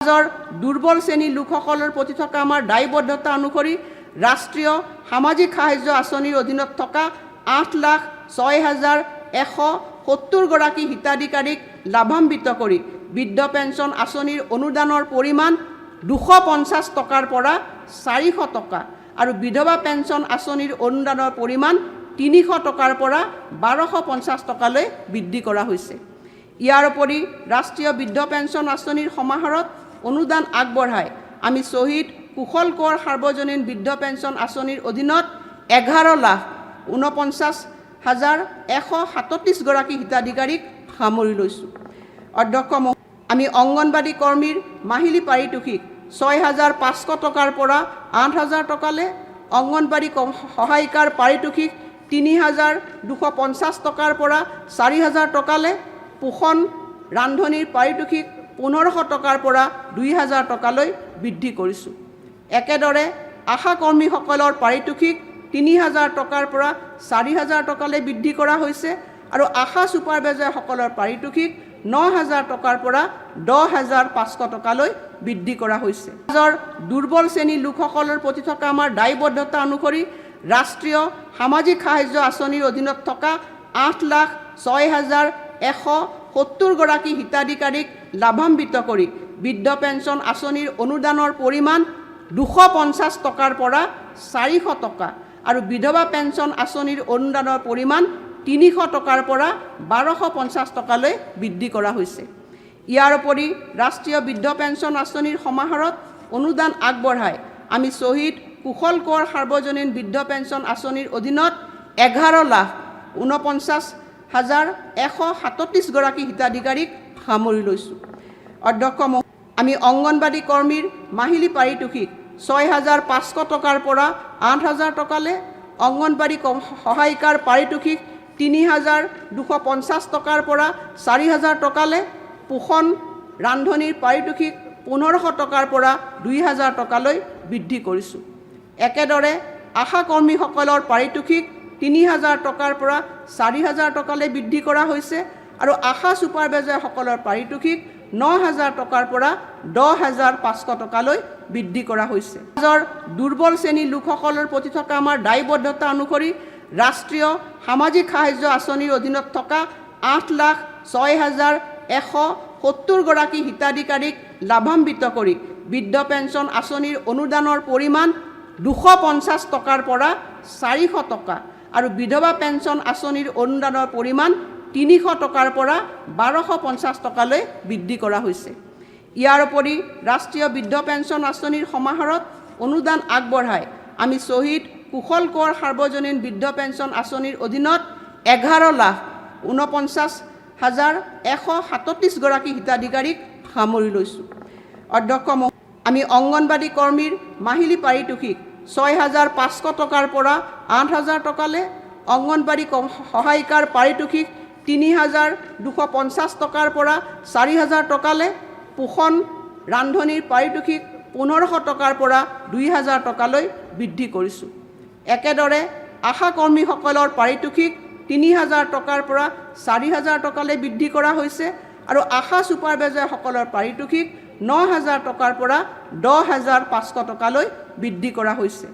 সমাজৰ দুৰ্বল শ্ৰেণীৰ লোকসকলৰ প্ৰতি থকা আমাৰ দায়বদ্ধতা অনুসৰি ৰাষ্ট্ৰীয় সামাজিক সাহায্য আঁচনিৰ অধীনত থকা 8,06,170 গৰাকী হিতাধিকাৰীক লাভান্বিত কৰি বৃদ্ধ পেঞ্চন আঁচনিৰ অনুদানৰ পৰিমাণ 250 টকাৰ পৰা 400 টকা আৰু বিধৱা পেঞ্চন আঁচনিৰ অনুদানৰ পৰিমাণ 300 টকাৰ পৰা 1250 টকালৈ বৃদ্ধি কৰা হৈছে। ইয়াৰ উপৰি ৰাষ্ট্ৰীয় বৃদ্ধ পেঞ্চন আঁচনিৰ সমাহাৰত অনুদান আগবঢ়াই আমি শ্বহীদ কুশল কোঁৱৰ সাৰ্বজনীন বৃদ্ধ পেঞ্চন আঁচনিৰ অধীনত 11,49,137 গৰাকী হিতাধিকাৰীক সামৰি লৈছোঁ। অধ্যক্ষ, আমি অংগনবাড়ী কৰ্মীৰ মাহিলী পাৰিতোষিক 6,500 টকাৰ পৰা 8,000 টকালৈ, অংগনবাড়ী সহায়িকাৰ পাৰিতোষিক 3,250 টকাৰ পৰা 4,000 টকালৈ, পোষণ ৰান্ধনিৰ পাৰিতোষিক 1,500 টকাৰ পৰা 2,000 টকালৈ বৃদ্ধি কৰিছোঁ। একেদৰে আশা কৰ্মীসকলৰ পাৰিতোষিক 3,000 টকাৰ পৰা 4,000 টকালৈ বৃদ্ধি কৰা হৈছে আৰু আশা ছুপাৰভাইজাৰসকলৰ পাৰিতোষিক 9,000 টকাৰ পৰা 10,500 টকালৈ বৃদ্ধি কৰা হৈছে। সমাজৰ দুৰ্বল শ্ৰেণীৰ লোকসকলৰ প্ৰতি থকা আমাৰ দায়বদ্ধতা অনুসৰি ৰাষ্ট্ৰীয় সামাজিক সাহায্য আঁচনিৰ অধীনত থকা 8,06,170 গৰাকী হিতাধিকাৰীক লাভান্বিত কৰি বৃদ্ধ পেঞ্চন আঁচনিৰ অনুদানৰ পৰিমাণ 250 টকাৰ পৰা 400 টকা আৰু বিধৱা পেঞ্চন আঁচনিৰ অনুদানৰ পৰিমাণ 300 টকাৰ পৰা 1250 টকালৈ বৃদ্ধি কৰা হৈছে। ইয়াৰ উপৰি ৰাষ্ট্ৰীয় বৃদ্ধ পেঞ্চন আঁচনিৰ সমাহাৰত অনুদান আগবঢ়াই আমি শ্বহীদ কুশল কোঁৱৰ সাৰ্বজনীন বৃদ্ধ পেঞ্চন আঁচনিৰ অধীনত 11,49,137 গৰাকী হিতাধিকাৰীক সামৰি লৈছোঁ। অধ্যক্ষ, আমি অংগনবাড়ী কৰ্মীৰ মাহিলী পাৰিতোষিক 6,500 টকাৰ পৰা 8,000 টকালৈ, অংগনবাড়ী সহায়িকাৰ পাৰিতোষিক 3,250 টকাৰ পৰা 4,000 টকালৈ, পোষণ ৰান্ধনিৰ পাৰিতোষিক 1,500 টকাৰ পৰা 2,000 টকালৈ বৃদ্ধি কৰিছোঁ। একেদৰে আশা কৰ্মীসকলৰ পাৰিতোষিক 3,000 টকাৰ পৰা 4,000 টকালৈ বৃদ্ধি কৰা হৈছে আৰু আশা ছুপাৰভাইজাৰসকলৰ পাৰিতোষিক 9,000 টকাৰ পৰা 10,500 টকালৈ বৃদ্ধি কৰা হৈছে। সমাজৰ দুৰ্বল শ্ৰেণীৰ লোকসকলৰ প্ৰতি থকা আমাৰ দায়বদ্ধতা অনুসৰি ৰাষ্ট্ৰীয় সামাজিক সাহায্য আঁচনিৰ অধীনত থকা 8,06,170 গৰাকী হিতাধিকাৰীক লাভান্বিত কৰি বৃদ্ধ পেঞ্চন আঁচনিৰ অনুদানৰ পৰিমাণ 250 টকাৰ পৰা 400 টকা আৰু বিধৱা পেঞ্চন আঁচনিৰ অনুদানৰ পৰিমাণ 300 টকাৰ পৰা 1250 টকালৈ বৃদ্ধি কৰা হৈছে। ইয়াৰ উপৰি ৰাষ্ট্ৰীয় বৃদ্ধ পেঞ্চন আঁচনিৰ সমাহাৰত অনুদান আগবঢ়াই আমি শ্বহীদ কুশল কোঁৱৰ সাৰ্বজনীন বৃদ্ধ পেঞ্চন আঁচনিৰ অধীনত 11,49,137 গৰাকী হিতাধিকাৰীক সামৰি লৈছোঁ। অধ্যক্ষ, আমি অংগনবাড়ী কৰ্মীৰ মাহিলী পাৰিতোষিক 6,500 টকাৰ পৰা 8,000 টকালৈ, অংগনবাড়ী সহায়িকাৰ পাৰিতোষিক 3,250 টকাৰ পৰা 4,000 টকালৈ, পোষণ ৰান্ধনিৰ পাৰিতোষিক 1,500 টকাৰ পৰা 2,000 টকালৈ বৃদ্ধি কৰিছোঁ। একেদৰে আশা কৰ্মীসকলৰ পাৰিতোষিক 3,000 টকাৰ পৰা 4,000 টকালৈ বৃদ্ধি কৰা হৈছে আৰু আশা ছুপাৰভাইজাৰসকলৰ পাৰিতোষিক 9,000 টকাৰ পৰা 10,500 টকালৈ বৃদ্ধি কৰা হৈছে।